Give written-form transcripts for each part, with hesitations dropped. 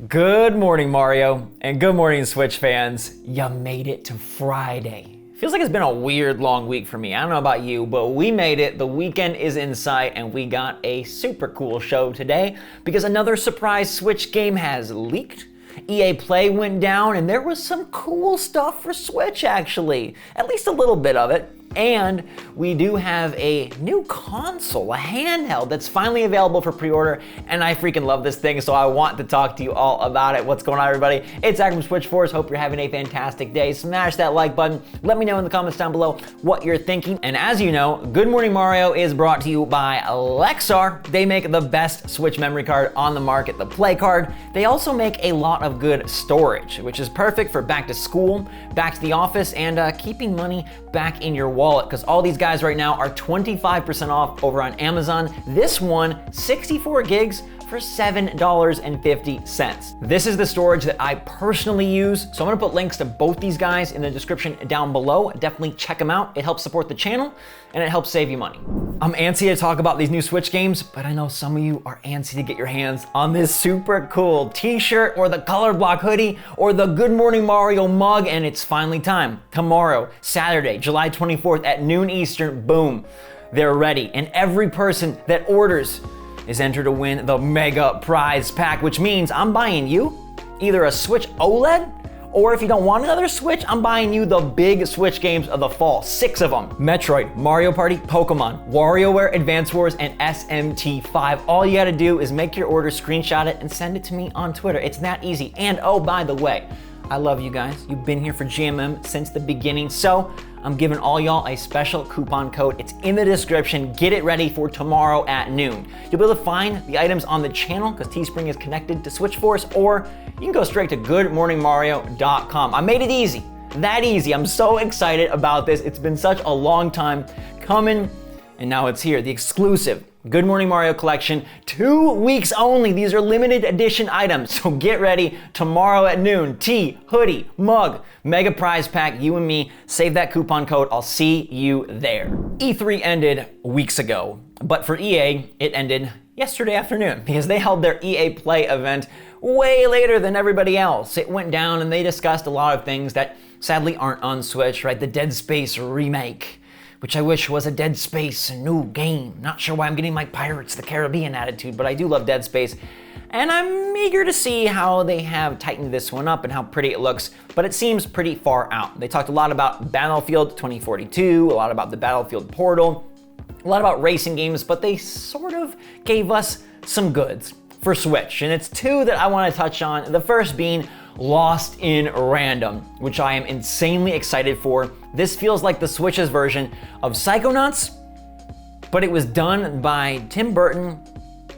Good morning, Mario, and good morning, Switch fans. You made it to Friday. Feels like it's been a weird long week for me. I don't know about you, but we made it. The weekend is in sight, and we got a super cool show today because another surprise Switch game has leaked. EA Play went down, and there was some cool stuff for Switch, actually. At least a little bit of it. And we do have a new console, a handheld, that's finally available for pre-order, and I freaking love this thing, so I want to talk to you all about it. What's going on, everybody? It's Zach from SwitchForce. Hope you're having a fantastic day. Smash that like button. Let me know in the comments down below what you're thinking. And as you know, Good Morning Mario is brought to you by Lexar. They make the best Switch memory card on the market, the Play card. They also make a lot of good storage, which is perfect for back to school, back to the office, and keeping money back in your wallet, because all these guys right now are 25% off over on Amazon. This one, 64 gigs for $7.50. This is the storage that I personally use, so I'm gonna put links to both these guys in the description down below. Definitely check them out. It helps support the channel, and it helps save you money. I'm antsy to talk about these new Switch games, but I know some of you are antsy to get your hands on this super cool t-shirt or the color block hoodie or the Good Morning Mario mug, and it's finally time. Tomorrow, Saturday, July 24th at noon Eastern, boom, they're ready. And every person that orders is entered to win the mega prize pack, which means I'm buying you either a Switch OLED, or if you don't want another Switch, I'm buying you the big Switch games of the fall, 6 of them. Metroid, Mario Party, Pokemon, WarioWare Advance Wars, and SMT5. All you gotta do is make your order, screenshot it, and send it to me on Twitter. It's that easy. And oh, by the way, I love you guys. You've been here for GMM since the beginning, so I'm giving all y'all a special coupon code. It's in the description. Get it ready for tomorrow at noon. You'll be able to find the items on the channel because Teespring is connected to SwitchForce, or you can go straight to goodmorningmario.com. I made it easy, that easy. I'm so excited about this. It's been such a long time coming, and now it's here. The exclusive Good Morning Mario collection, 2 weeks only. These are limited edition items, so get ready tomorrow at noon. Tee, hoodie, mug, mega prize pack, you and me. Save that coupon code. I'll see you there. E3 ended weeks ago, but for EA, it ended yesterday afternoon because they held their EA Play event way later than everybody else. It went down and they discussed a lot of things that sadly aren't on Switch, right? The Dead Space remake, which I wish was a Dead Space new game. Not sure why I'm getting my Pirates of the Caribbean attitude, but I do love Dead Space. And I'm eager to see how they have tightened this one up and how pretty it looks, but it seems pretty far out. They talked a lot about Battlefield 2042, a lot about the Battlefield Portal, a lot about racing games, but they sort of gave us some goods for Switch. And it's 2 that I want to touch on. The first being Lost in Random, which I am insanely excited for. This feels like the Switch's version of Psychonauts, but it was done by Tim Burton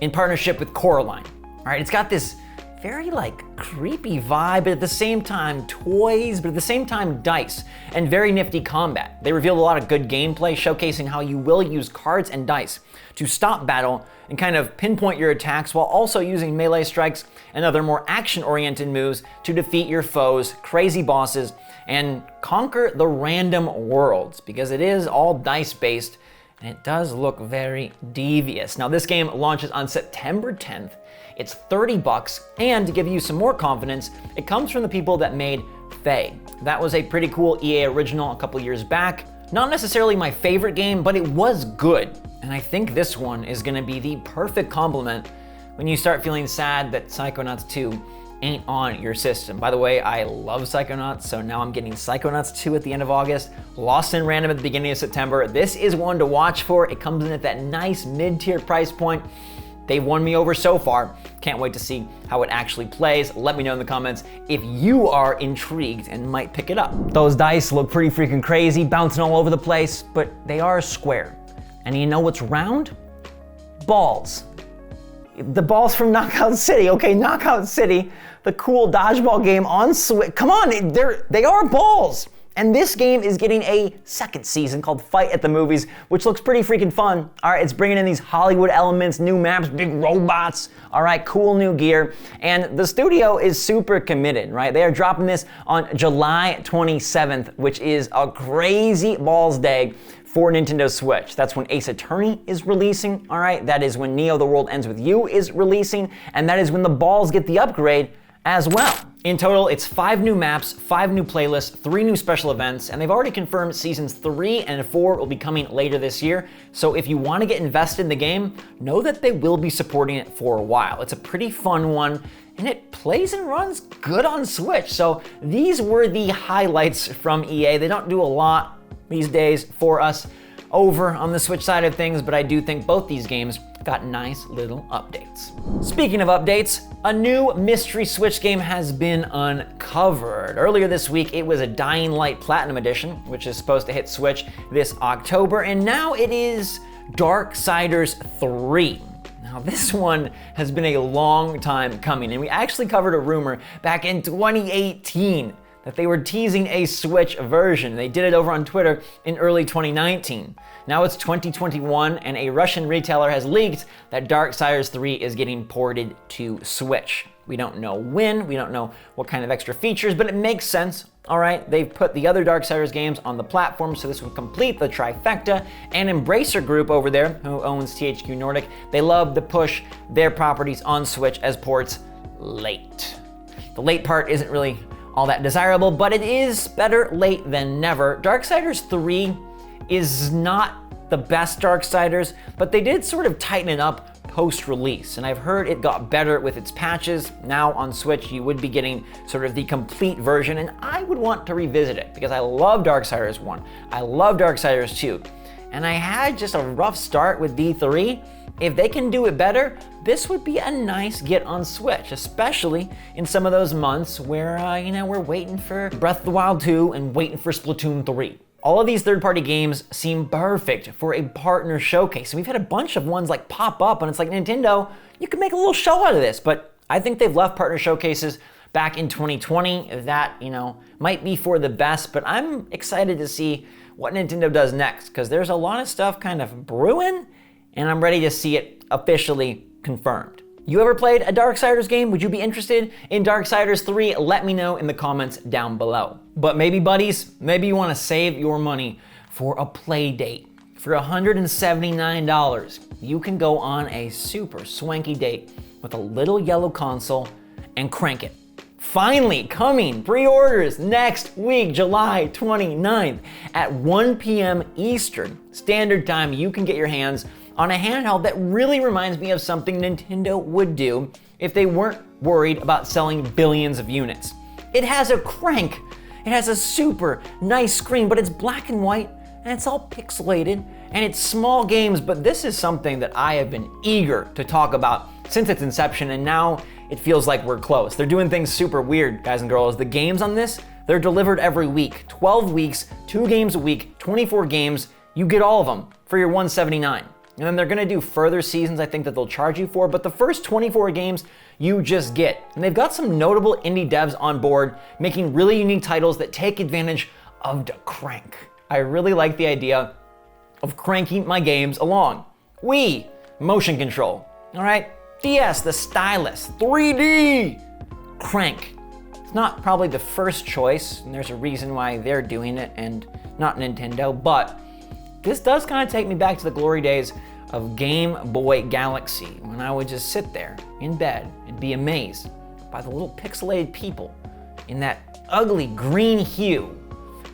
in partnership with Coraline. All right, it's got this very creepy vibe, but at the same time toys, but at the same time dice, and very nifty combat. They revealed a lot of good gameplay, showcasing how you will use cards and dice to stop battle and kind of pinpoint your attacks while also using melee strikes and other more action-oriented moves to defeat your foes, crazy bosses, and conquer the random worlds, because it is all dice-based and it does look very devious. Now, this game launches on September 10th. It's $30, and to give you some more confidence, it comes from the people that made Faye. That was a pretty cool EA original a couple years back. Not necessarily my favorite game, but it was good. And I think this one is gonna be the perfect complement when you start feeling sad that Psychonauts 2 ain't on your system. By the way, I love Psychonauts, so now I'm getting Psychonauts 2 at the end of August, Lost in Random at the beginning of September. This is one to watch for. It comes in at that nice mid-tier price point. They've won me over so far. Can't wait to see how it actually plays. Let me know in the comments if you are intrigued and might pick it up. Those dice look pretty freaking crazy, bouncing all over the place, but they are square. And you know what's round? Balls. The balls from Knockout City. Okay, Knockout City, the cool dodgeball game on Switch. Come on, they are balls. And this game is getting a second season called Fight at the Movies, which looks pretty freaking fun. All right, it's bringing in these Hollywood elements, new maps, big robots, all right, cool new gear. And the studio is super committed, right? They are dropping this on July 27th, which is a crazy balls day for Nintendo Switch. That's when Ace Attorney is releasing, all right? That is when Neo The World Ends With You is releasing, and that is when the balls get the upgrade as well. In total, it's 5 new maps, 5 new playlists, 3 new special events, and they've already confirmed seasons 3 and 4 will be coming later this year. So if you want to get invested in the game, know that they will be supporting it for a while. It's a pretty fun one, and it plays and runs good on Switch. So these were the highlights from EA. They don't do a lot these days for us over on the Switch side of things, but I do think both these games got nice little updates. Speaking of updates, a new mystery Switch game has been uncovered. Earlier this week, it was a Dying Light Platinum Edition, which is supposed to hit Switch this October, and now it is Darksiders 3. Now this one has been a long time coming, and we actually covered a rumor back in 2018 that they were teasing a Switch version. They did it over on Twitter in early 2019. Now it's 2021, and a Russian retailer has leaked that Darksiders 3 is getting ported to Switch. We don't know when, we don't know what kind of extra features, but it makes sense. All right, they've put the other Darksiders games on the platform, so this will complete the trifecta. And Embracer Group over there, who owns THQ Nordic, they love to push their properties on Switch as ports late. The late part isn't really all that desirable, but it is better late than never. Darksiders 3 is not the best Darksiders, but they did sort of tighten it up post-release, and I've heard it got better with its patches. Now on Switch, you would be getting sort of the complete version, and I would want to revisit it because I love Darksiders 1, I love Darksiders 2, and I had just a rough start with D3. If they can do it better, this would be a nice get on Switch, especially in some of those months where, we're waiting for Breath of the Wild 2 and waiting for Splatoon 3. All of these third-party games seem perfect for a partner showcase. And we've had a bunch of ones like pop up, and it's like, Nintendo, you could make a little show out of this. But I think they've left partner showcases back in 2020. That, might be for the best, but I'm excited to see what Nintendo does next, because there's a lot of stuff kind of brewing, and I'm ready to see it officially confirmed. You ever played a Darksiders game? Would you be interested in Darksiders 3? Let me know in the comments down below. But maybe, buddies, maybe you want to save your money for a Playdate. For $179, you can go on a super swanky date with a little yellow console and crank it. Finally coming, pre-orders next week, July 29th at 1 p.m. Eastern Standard Time. You can get your hands on a handheld that really reminds me of something Nintendo would do if they weren't worried about selling billions of units. It has a crank, it has a super nice screen, but it's black and white, and it's all pixelated, and it's small games, but this is something that I have been eager to talk about since its inception, and now it feels like we're close. They're doing things super weird, guys and girls. The games on this, they're delivered every week. 12 weeks, 2 games a week, 24 games, you get all of them for your $179. And then they're gonna do further seasons, I think, that they'll charge you for, but the first 24 games you just get. And they've got some notable indie devs on board, making really unique titles that take advantage of the crank. I really like the idea of cranking my games along. Wii, motion control, all right? DS, the stylus, 3D, crank. It's not probably the first choice, and there's a reason why they're doing it and not Nintendo, but this does kind of take me back to the glory days of Game Boy Galaxy, when I would just sit there in bed and be amazed by the little pixelated people in that ugly green hue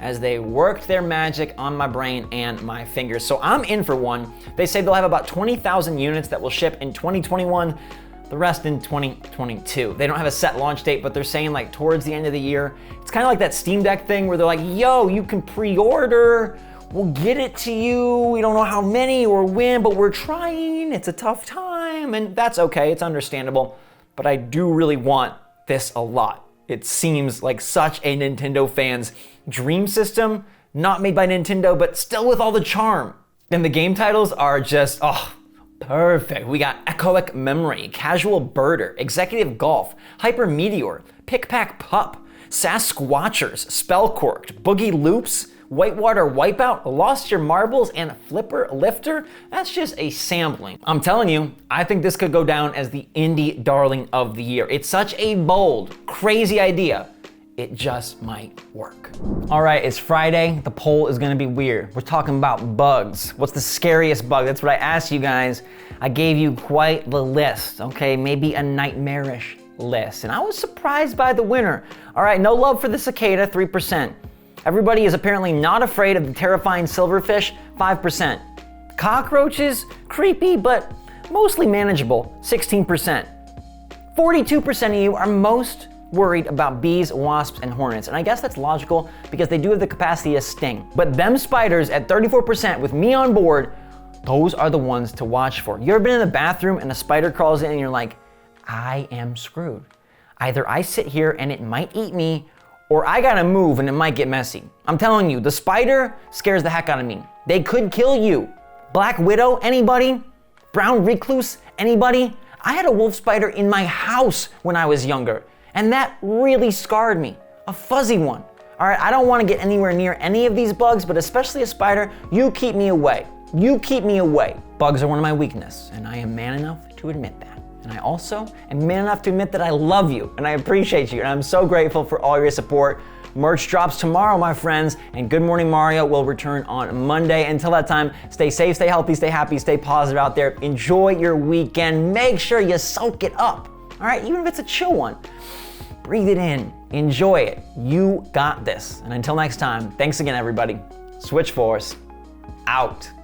as they worked their magic on my brain and my fingers. So I'm in for one. They say they'll have about 20,000 units that will ship in 2021, the rest in 2022. They don't have a set launch date, but they're saying like towards the end of the year. It's kind of like that Steam Deck thing where they're like, yo, you can pre-order, we'll get it to you. We don't know how many or when, but we're trying. It's a tough time, and that's okay. It's understandable. But I do really want this a lot. It seems like such a Nintendo fan's dream system, not made by Nintendo, but still with all the charm. And the game titles are just, perfect. We got Echoic Memory, Casual Birder, Executive Golf, Hyper Meteor, Pick Pack Pup, Sasquatchers, Spellcorked, Boogie Loops, Whitewater Wipeout, Lost Your Marbles, and Flipper Lifter. That's just a sampling. I'm telling you, I think this could go down as the indie darling of the year. It's such a bold, crazy idea. It just might work. All right, it's Friday. The poll is gonna be weird. We're talking about bugs. What's the scariest bug? That's what I asked you guys. I gave you quite the list, okay? Maybe a nightmarish list. And I was surprised by the winner. All right, no love for the cicada, 3%. Everybody is apparently not afraid of the terrifying silverfish, 5%. Cockroaches, creepy, but mostly manageable, 16%. 42% of you are most worried about bees, wasps, and hornets. And I guess that's logical because they do have the capacity to sting. But them spiders at 34% with me on board, those are the ones to watch for. You ever been in the bathroom and a spider crawls in and you're like, I am screwed. Either I sit here and it might eat me, or I gotta move and it might get messy. I'm telling you, the spider scares the heck out of me. They could kill you. Black widow, anybody? Brown recluse, anybody? I had a wolf spider in my house when I was younger, and that really scarred me. A fuzzy one. All right, I don't wanna get anywhere near any of these bugs, but especially a spider, you keep me away. You keep me away. Bugs are one of my weaknesses, and I am man enough to admit that. And I also am man enough to admit that I love you, and I appreciate you, and I'm so grateful for all your support. Merch drops tomorrow, my friends, and Good Morning Mario will return on Monday. Until that time, stay safe, stay healthy, stay happy, stay positive out there. Enjoy your weekend. Make sure you soak it up, all right? Even if it's a chill one. Breathe it in. Enjoy it. You got this. And until next time, thanks again, everybody. SwitchForce, out.